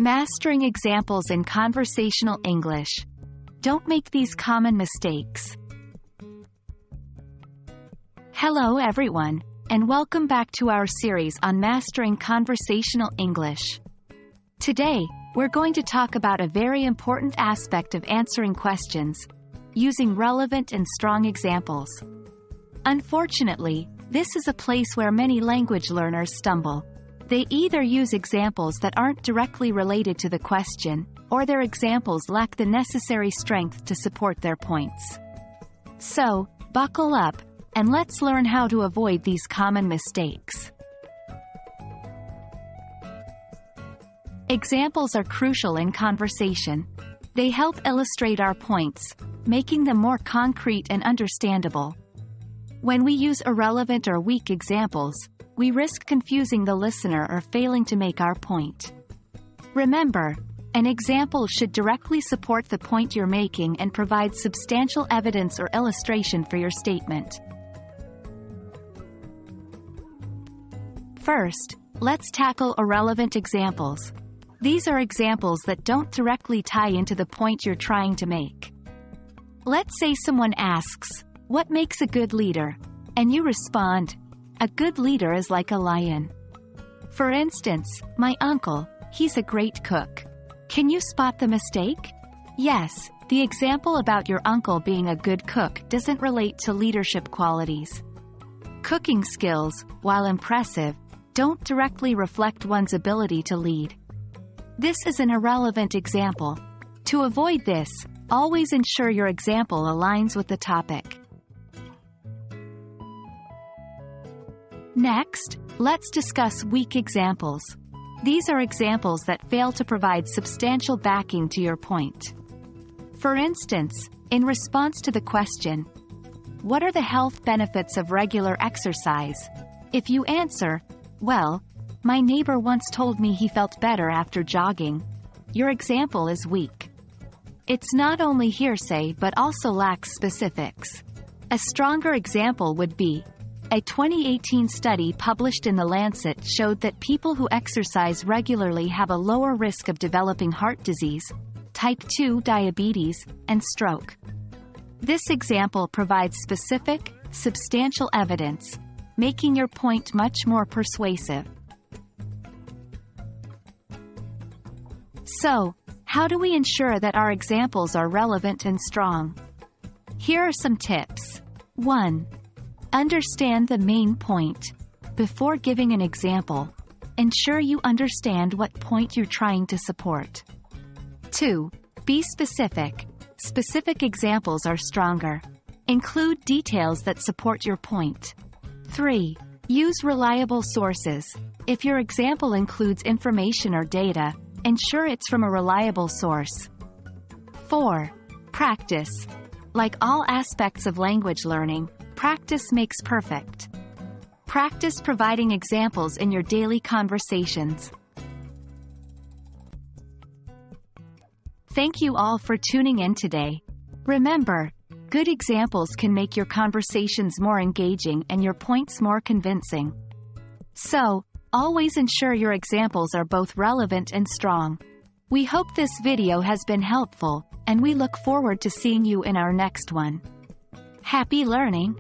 Mastering examples in conversational English. Don't make these common mistakes. Hello everyone, and welcome back to our series on mastering conversational English. Today, we're going to talk about a very important aspect of answering questions, using relevant and strong examples. Unfortunately, this is a place where many language learners stumble. They either use examples that aren't directly related to the question, or their examples lack the necessary strength to support their points. So, buckle up, and let's learn how to avoid these common mistakes. Examples are crucial in conversation. They help illustrate our points, making them more concrete and understandable. When we use irrelevant or weak examples, we risk confusing the listener or failing to make our point. Remember, an example should directly support the point you're making and provide substantial evidence or illustration for your statement. First, let's tackle irrelevant examples. These are examples that don't directly tie into the point you're trying to make. Let's say someone asks, "What makes a good leader?" And you respond, "A good leader is like a lion." For instance, "My uncle, he's a great cook." Can you spot the mistake? Yes, the example about your uncle being a good cook doesn't relate to leadership qualities. Cooking skills, while impressive, don't directly reflect one's ability to lead. This is an irrelevant example. To avoid this, always ensure your example aligns with the topic. Next, let's discuss weak examples. These are examples that fail to provide substantial backing to your point. For instance, in response to the question, "What are the health benefits of regular exercise?" If you answer, "Well, my neighbor once told me he felt better after jogging," your example is weak. It's not only hearsay but also lacks specifics. A stronger example would be, a 2018 study published in The Lancet showed that people who exercise regularly have a lower risk of developing heart disease, type 2 diabetes, and stroke. This example provides specific, substantial evidence, making your point much more persuasive. So, how do we ensure that our examples are relevant and strong? Here are some tips. 1. Understand the main point. Before giving an example, ensure you understand what point you're trying to support. 2. Be specific. Specific examples are stronger. Include details that support your point. 3. Use reliable sources. If your example includes information or data, ensure it's from a reliable source. 4. Practice. Like all aspects of language learning, practice makes perfect. Practice providing examples in your daily conversations. Thank you all for tuning in today. Remember, good examples can make your conversations more engaging and your points more convincing. So, always ensure your examples are both relevant and strong. We hope this video has been helpful, and we look forward to seeing you in our next one. Happy learning!